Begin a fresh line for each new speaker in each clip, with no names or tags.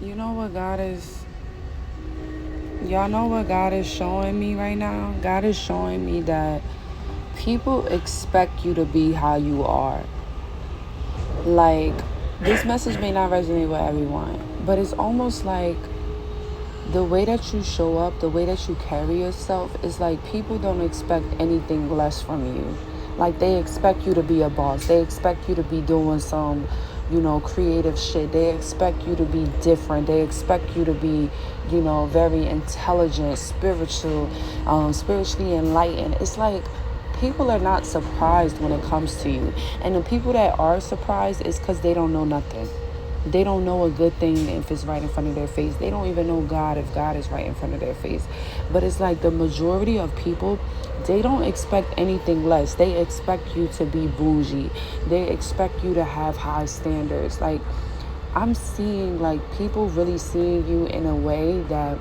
You know what God is, y'all know what God is showing me right now? God is showing me that people expect you to be how you are. Like, this message may not resonate with everyone, but it's almost like the way that you show up, the way that you carry yourself is like people don't expect anything less from you. Like, they expect you to be a boss. They expect you to be doing some, creative shit. They expect you to be different. They expect you to be, very intelligent, spiritually enlightened. It's like people are not surprised when it comes to you. And the people that are surprised is because they don't know nothing. They don't know a good thing if it's right in front of their face. They don't even know God if God is right in front of their face. But it's like the majority of people, they don't expect anything less. They expect you to be bougie. They expect you to have high standards. Like, I'm seeing like people really seeing you in a way that,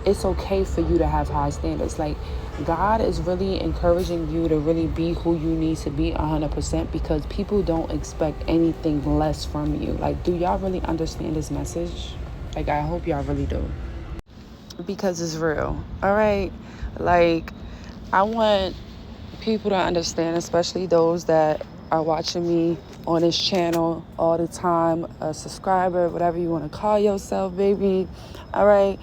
it's okay for you to have high standards. Like, God is really encouraging you to really be who you need to be 100% because people don't expect anything less from you. Like, do y'all really understand this message? Like, I hope y'all really do. Because it's real. All right. Like, I want people to understand, especially those that are watching me on this channel all the time, a subscriber, whatever you want to call yourself, baby. All right.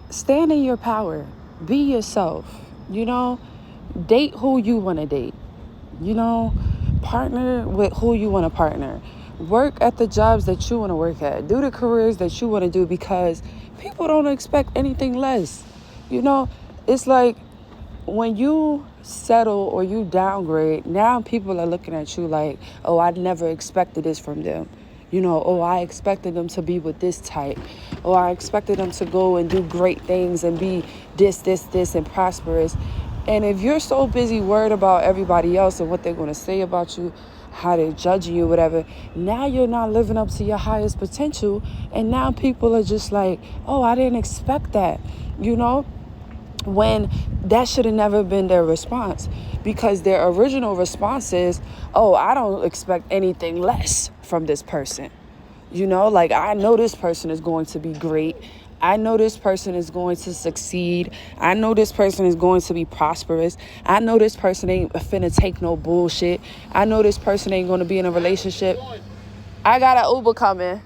Stand in your power. Be yourself. Date who you want to date. Partner with who you want to partner. Work at the jobs that you want to work at. Do the careers that you want to do because people don't expect anything less. It's like when you settle or you downgrade, now people are looking at you like, oh, I never expected this from them. Oh, I expected them to be with this type. Oh, I expected them to go and do great things and be this, and prosperous. And if you're so busy worried about everybody else and what they're going to say about you, how they're judging you, whatever, now you're not living up to your highest potential. And now people are just like, oh, I didn't expect that, when that should have never been their response, because their original response is, oh, I don't expect anything less from this person. Like, I know this person is going to be great. I know this person is going to succeed. I know this person is going to be prosperous. I know this person ain't finna take no bullshit. I know this person ain't going to be in a relationship. I got an Uber coming.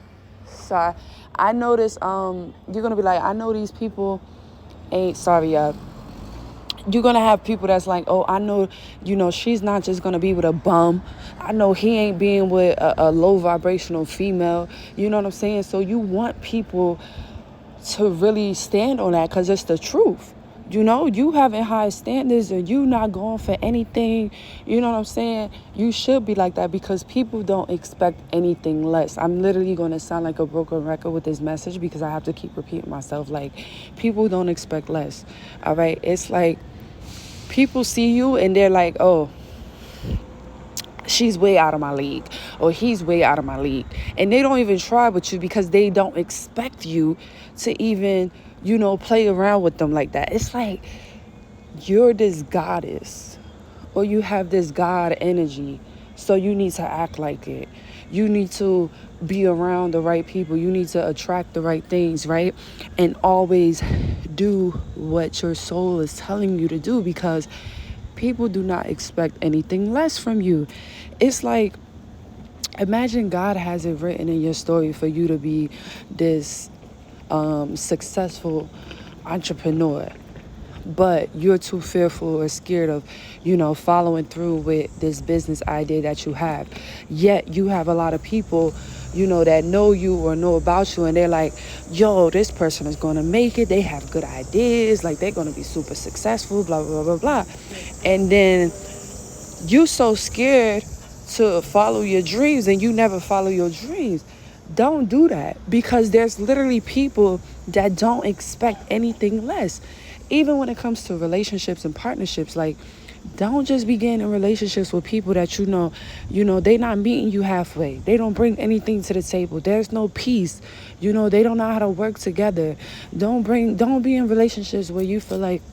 So I know this, you're going to be like, I know these people ain't, sorry, you're going to have people that's like, oh, I know, she's not just going to be with a bum. I know he ain't being with a low vibrational female. You know what I'm saying? So you want people to really stand on that because it's the truth. You having high standards and you not going for anything. You know what I'm saying? You should be like that because people don't expect anything less. I'm literally going to sound like a broken record with this message because I have to keep repeating myself. Like, people don't expect less. All right? It's like people see you and they're like, oh, she's way out of my league or he's way out of my league. And they don't even try with you because they don't expect you to even, play around with them like that. It's like you're this goddess or you have this God energy. So you need to act like it. You need to be around the right people. You need to attract the right things, right? And always do what your soul is telling you to do because people do not expect anything less from you. It's like, imagine God has it written in your story for you to be this successful entrepreneur, but you're too fearful or scared of, following through with this business idea that you have. Yet you have a lot of people, that know you or know about you, and they're like, yo, this person is going to make it. They have good ideas. Like, they're going to be super successful, blah, blah, blah, blah. And then you so scared to follow your dreams and you never follow your dreams. Don't do that because there's literally people that don't expect anything less. Even when it comes to relationships and partnerships, like, don't just be getting in relationships with people that they not meeting you halfway. They don't bring anything to the table. There's no peace. They don't know how to work together. Don't be in relationships where you feel like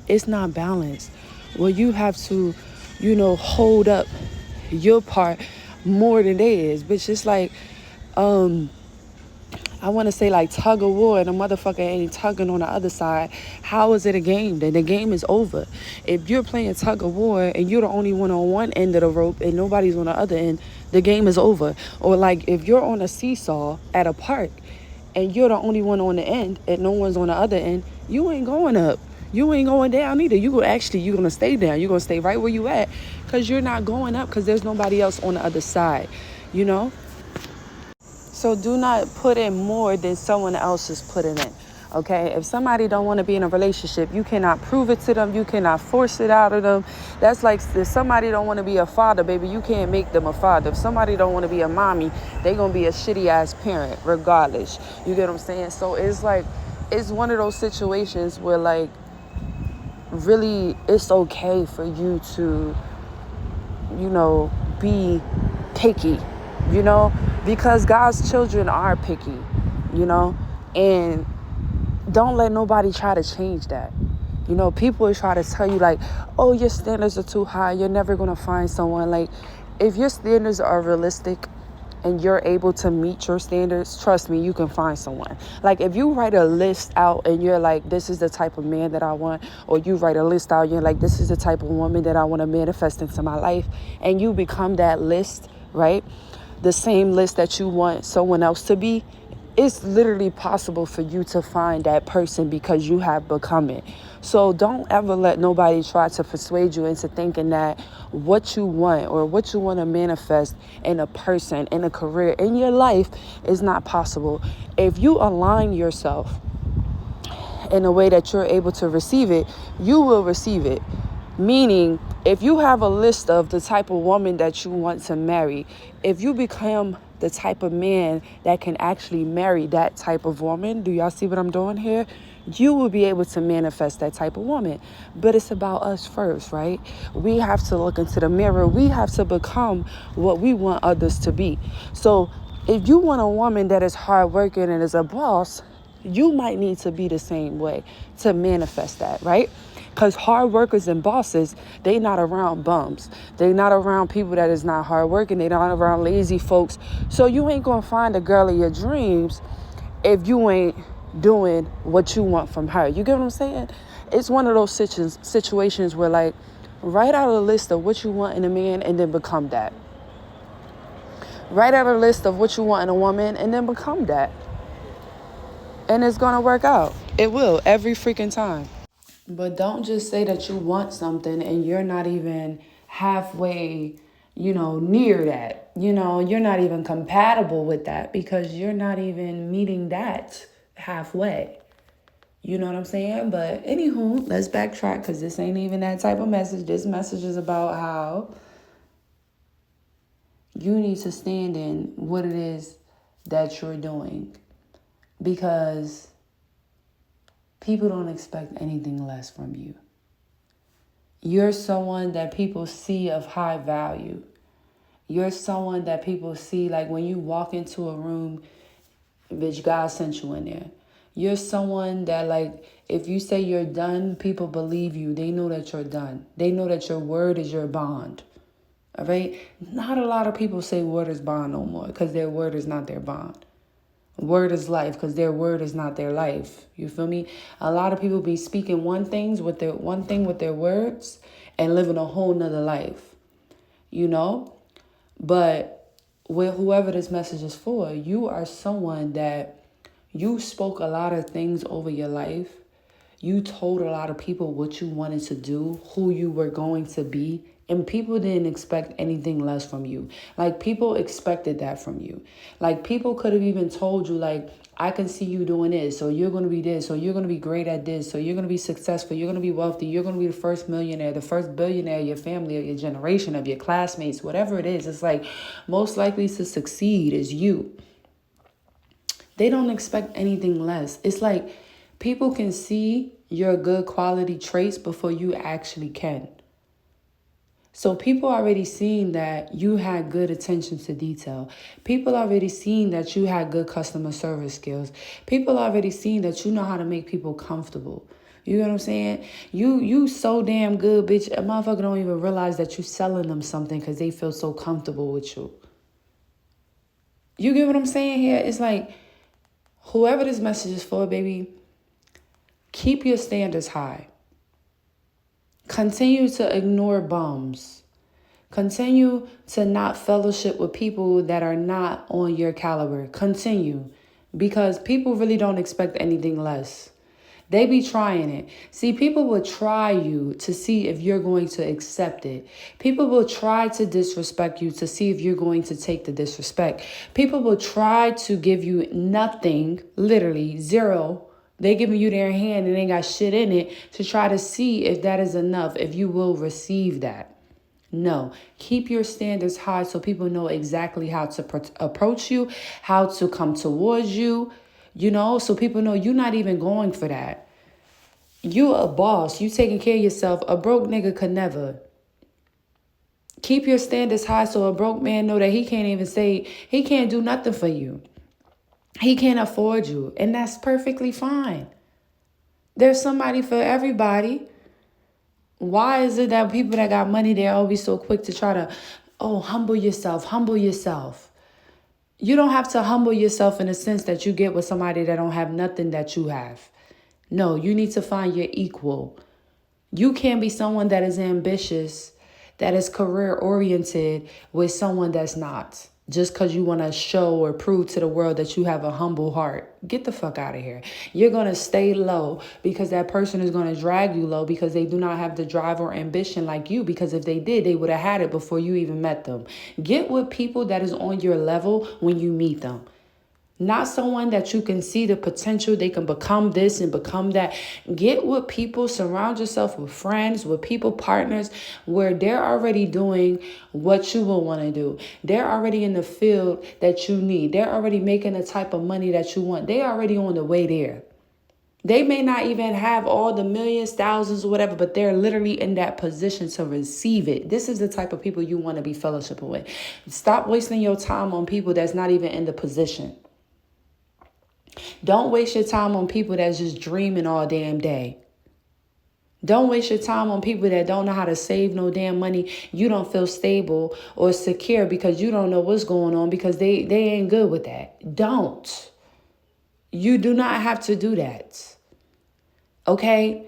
it's not balanced, where you have to, hold up your part more than theirs. Bitch, it's like, I want to say like tug of war and a motherfucker ain't tugging on the other side. How is it a game? Then the game is over. If you're playing tug of war and you're the only one on one end of the rope and nobody's on the other end, the game is over. Or like if you're on a seesaw at a park and you're the only one on the end and no one's on the other end, you ain't going up. You ain't going down either. You're going to stay down. You're going to stay right where you at because you're not going up because there's nobody else on the other side, you know? So do not put in more than someone else is putting in. Okay, if somebody don't want to be in a relationship, you cannot prove it to them. You cannot force it out of them. That's like if somebody don't want to be a father, baby, you can't make them a father. If somebody don't want to be a mommy, they going to be a shitty ass parent regardless. You get what I'm saying? So it's like, it's one of those situations where like, really it's okay for you to, be picky, because God's children are picky, and don't let nobody try to change that. People will try to tell you like, oh, your standards are too high. You're never going to find someone. Like, if your standards are realistic and you're able to meet your standards, trust me, you can find someone. Like, if you write a list out and you're like, this is the type of man that I want, or you write a list out, you're like, this is the type of woman that I want to manifest into my life, and you become that list, right? The same list that you want someone else to be, it's literally possible for you to find that person because you have become it. So don't ever let nobody try to persuade you into thinking that what you want or what you want to manifest in a person, in a career, in your life is not possible. If you align yourself in a way that you're able to receive it, you will receive it. Meaning, if you have a list of the type of woman that you want to marry, if you become the type of man that can actually marry that type of woman, do y'all see what I'm doing here? You will be able to manifest that type of woman. But it's about us first, right? We have to look into the mirror. We have to become what we want others to be. So if you want a woman that is hardworking and is a boss, you might need to be the same way to manifest that, right? Because hard workers and bosses, they not around bums. They not around people that is not hard working. They not around lazy folks. So you ain't going to find a girl of your dreams if you ain't doing what you want from her. You get what I'm saying? It's one of those situations where like, write out a list of what you want in a man and then become that. Write out a list of what you want in a woman and then become that. And it's going to work out. It will every freaking time. But don't just say that you want something and you're not even halfway, near that. You're not even compatible with that because you're not even meeting that halfway. You know what I'm saying? But anywho, let's backtrack because this ain't even that type of message. This message is about how you need to stand in what it is that you're doing. Because people don't expect anything less from you. You're someone that people see of high value. You're someone that people see, like when you walk into a room, bitch, God sent you in there. You're someone that, like, if you say you're done, people believe you. They know that you're done. They know that your word is your bond. All right? Not a lot of people say word is bond no more because their word is not their bond. Word is life because their word is not their life. You feel me? A lot of people be speaking one thing with their words and living a whole nother life, But with whoever this message is for, you are someone that you spoke a lot of things over your life. You told a lot of people what you wanted to do, who you were going to be. And people didn't expect anything less from you. Like, people expected that from you. Like, people could have even told you, like, I can see you doing this. So you're going to be this. So you're going to be great at this. So you're going to be successful. You're going to be wealthy. You're going to be the first millionaire, the first billionaire of your family, of your generation, of your classmates, whatever it is. It's like most likely to succeed is you. They don't expect anything less. It's like people can see your good quality traits before you actually can. So people already seen that you had good attention to detail. People already seen that you had good customer service skills. People already seen that you know how to make people comfortable. You know what I'm saying? You so damn good, bitch. A motherfucker don't even realize that you selling them something because they feel so comfortable with you. You get what I'm saying here? It's like, whoever this message is for, baby, keep your standards high. Continue to ignore bums. Continue to not fellowship with people that are not on your caliber. Continue. Because people really don't expect anything less. They be trying it. See, people will try you to see if you're going to accept it. People will try to disrespect you to see if you're going to take the disrespect. People will try to give you nothing, literally zero. They giving you their hand and they got shit in it to try to see if that is enough, if you will receive that. No, keep your standards high so people know exactly how to approach you, how to come towards you, so people know you're not even going for that. You a boss. You taking care of yourself. A broke nigga could never. Keep your standards high so a broke man know that he can't do nothing for you. He can't afford you. And that's perfectly fine. There's somebody for everybody. Why is it that people that got money, they're always so quick to try to, humble yourself, humble yourself. You don't have to humble yourself in the sense that you get with somebody that don't have nothing that you have. No, you need to find your equal. You can't be someone that is ambitious, that is career oriented with someone that's not. Just because you want to show or prove to the world that you have a humble heart. Get the fuck out of here. You're going to stay low because that person is going to drag you low because they do not have the drive or ambition like you. Because if they did, they would have had it before you even met them. Get with people that is on your level when you meet them. Not someone that you can see the potential they can become this and become that. Get with people, surround yourself with friends, with people, partners, where they're already doing what you will want to do. They're already in the field that you need. They're already making the type of money that you want. They're already on the way there. They may not even have all the millions, thousands, or whatever, but they're literally in that position to receive it. This is the type of people you want to be fellowshipping with. Stop wasting your time on people that's not even in the position. Don't waste your time on people that's just dreaming all damn day. Don't waste your time on people that don't know how to save no damn money. You don't feel stable or secure because you don't know what's going on because they ain't good with that. Don't. You do not have to do that. Okay?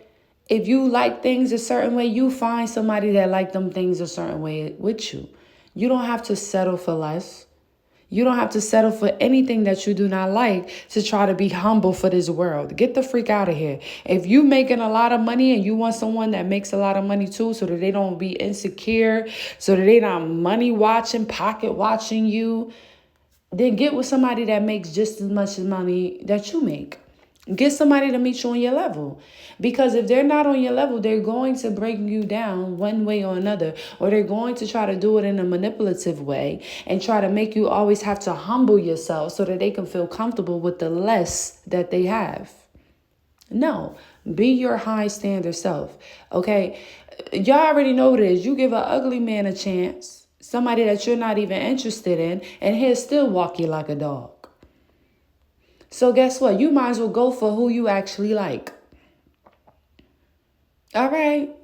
If you like things a certain way, you find somebody that like them things a certain way with you. You don't have to settle for less. You don't have to settle for anything that you do not like to try to be humble for this world. Get the freak out of here. If you making a lot of money and you want someone that makes a lot of money too, so that they don't be insecure, so that they not money watching, pocket watching you, then get with somebody that makes just as much money that you make. Get somebody to meet you on your level. Because if they're not on your level, they're going to bring you down one way or another. Or they're going to try to do it in a manipulative way and try to make you always have to humble yourself so that they can feel comfortable with the less that they have. No, be your high standard self. Okay, y'all already know what it is. You give an ugly man a chance, somebody that you're not even interested in, and he'll still walk you like a dog. So guess what? You might as well go for who you actually like. All right.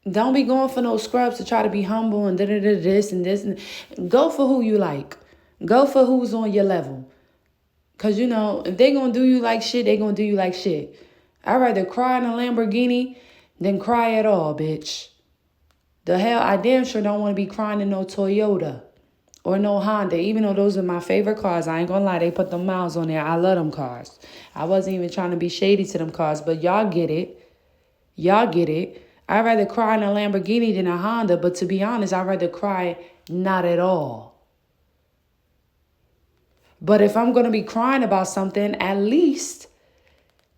Don't be going for no scrubs to try to be humble and this and this. Go for who you like. Go for who's on your level. Because, if they're going to do you like shit, they're going to do you like shit. I'd rather cry in a Lamborghini than cry at all, bitch. The hell, I damn sure don't want to be crying in no Toyota. Or no Honda, even though those are my favorite cars. I ain't gonna lie, they put the miles on there. I love them cars. I wasn't even trying to be shady to them cars, but y'all get it. Y'all get it. I'd rather cry in a Lamborghini than a Honda, but to be honest, I'd rather cry not at all. But if I'm gonna be crying about something, at least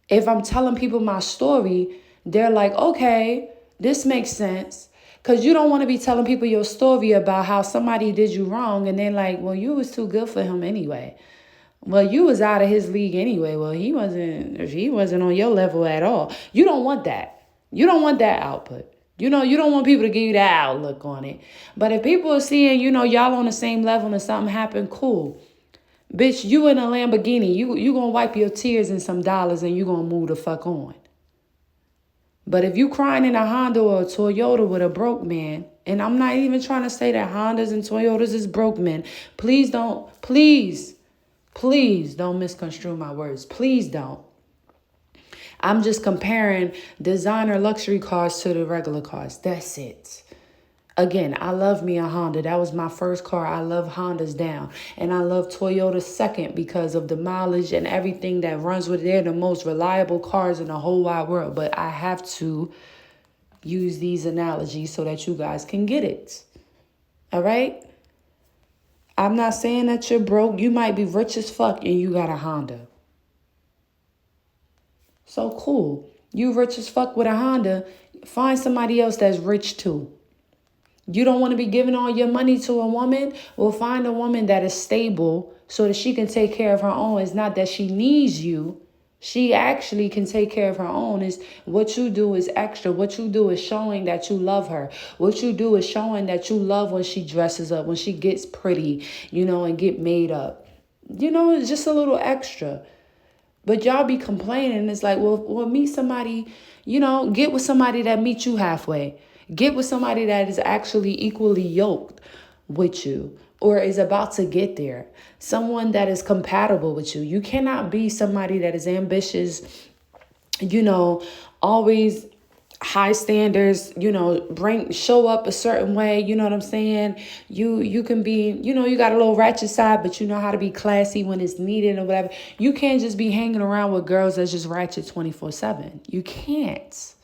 if I'm telling people my story, they're like, okay, this makes sense. Because you don't want to be telling people your story about how somebody did you wrong. And they're like, well, you was too good for him anyway. Well, you was out of his league anyway. Well, he wasn't on your level at all. You don't want that. You don't want that output. You don't want people to give you that outlook on it. But if people are seeing, y'all on the same level and something happened, cool. Bitch, you in a Lamborghini. You going to wipe your tears and some dollars and you going to move the fuck on. But if you crying in a Honda or a Toyota with a broke man, and I'm not even trying to say that Hondas and Toyotas is broke men. Please don't misconstrue my words. Please don't. I'm just comparing designer luxury cars to the regular cars. That's it. Again, I love me a Honda. That was my first car. I love Hondas down. And I love Toyota second because of the mileage and everything that runs with it. They're the most reliable cars in the whole wide world. But I have to use these analogies so that you guys can get it. All right? I'm not saying that you're broke. You might be rich as fuck and you got a Honda. So cool. You rich as fuck with a Honda. Find somebody else that's rich too. You don't want to be giving all your money to a woman? Well, find a woman that is stable so that she can take care of her own. It's not that she needs you. She actually can take care of her own. Is what you do is extra. What you do is showing that you love her. What you do is showing that you love when she dresses up, when she gets pretty, and get made up. It's just a little extra. But y'all be complaining. It's like, well, meet somebody, get with somebody that meets you halfway. Get with somebody that is actually equally yoked with you or is about to get there. Someone that is compatible with you. You cannot be somebody that is ambitious, always high standards, show up a certain way. You know what I'm saying? You can be, you got a little ratchet side, but you know how to be classy when it's needed or whatever. You can't just be hanging around with girls that's just ratchet 24/7. You can't.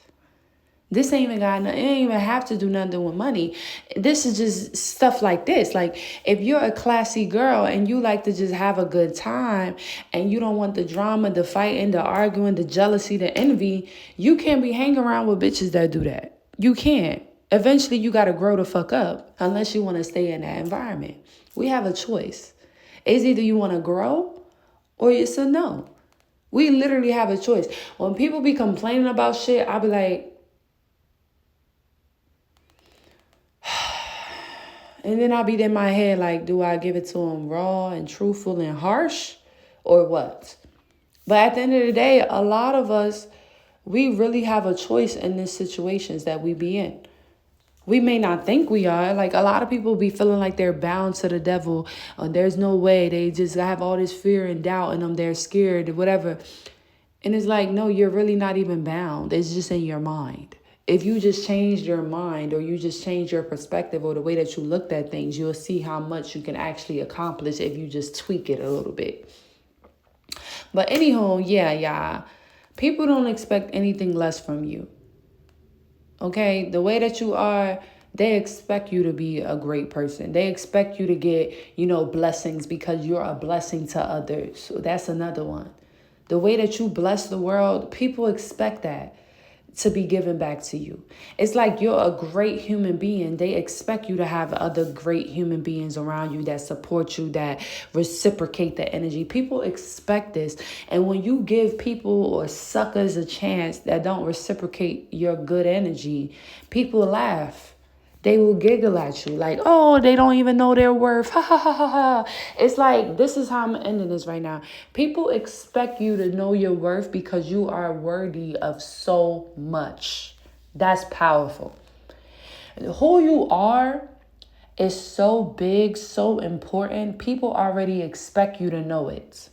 This ain't even got nothing. It ain't even have to do nothing with money. This is just stuff like this. Like if you're a classy girl and you like to just have a good time and you don't want the drama, the fighting, the arguing, the jealousy, the envy, you can't be hanging around with bitches that do that. You can't. Eventually you got to grow the fuck up unless you want to stay in that environment. We have a choice. It's either you want to grow or it's a no. We literally have a choice. When people be complaining about shit, I'll be like, and then I'll be in my head like, do I give it to them raw and truthful and harsh or what? But at the end of the day, a lot of us, we really have a choice in these situations that we be in. We may not think we are. Like a lot of people be feeling like they're bound to the devil. There's no way. They just have all this fear and doubt in them. They're scared or whatever. And it's like, no, you're really not even bound. It's just in your mind. If you just changed your mind or you just change your perspective or the way that you looked at things, you'll see how much you can actually accomplish if you just tweak it a little bit. But anyhow, yeah, people don't expect anything less from you. Okay, the way that you are, they expect you to be a great person. They expect you to get, blessings because you're a blessing to others. So that's another one. The way that you bless the world, people expect that to be given back to you. It's like you're a great human being. They expect you to have other great human beings around you that support you, that reciprocate the energy. People expect this. And when you give people or suckers a chance that don't reciprocate your good energy, people laugh. They will giggle at you like, oh, they don't even know their worth. Ha ha ha ha ha. It's like, this is how I'm ending this right now. People expect you to know your worth because you are worthy of so much. That's powerful. Who you are is so big, so important. People already expect you to know it.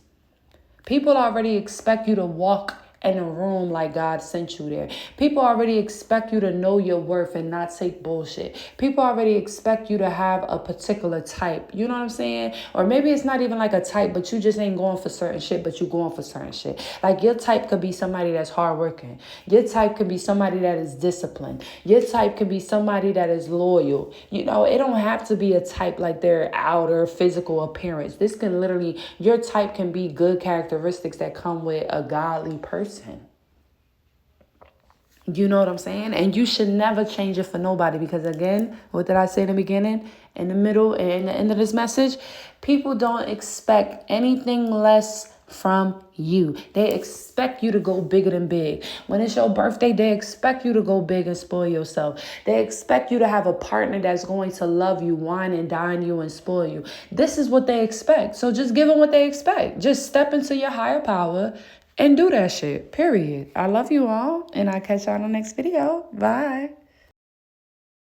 People already expect you to walk in a room like God sent you there. People already expect you to know your worth and not take bullshit. People already expect you to have a particular type. You know what I'm saying? Or maybe it's not even like a type, but you just ain't going for certain shit, but you going for certain shit. Like your type could be somebody that's hardworking. Your type could be somebody that is disciplined. Your type could be somebody that is loyal. It don't have to be a type like their outer physical appearance. This can literally, your type can be good characteristics that come with a godly person. You know what I'm saying? And you should never change it for nobody because, again, what did I say in the beginning, in the middle, and in the end of this message? People don't expect anything less from you. They expect you to go bigger than big. When it's your birthday, they expect you to go big and spoil yourself. They expect you to have a partner that's going to love you, wine and dine you, and spoil you. This is what they expect. So just give them what they expect. Just step into your higher power and do that shit. Period. I love you all, and I'll catch y'all in the next video. Bye.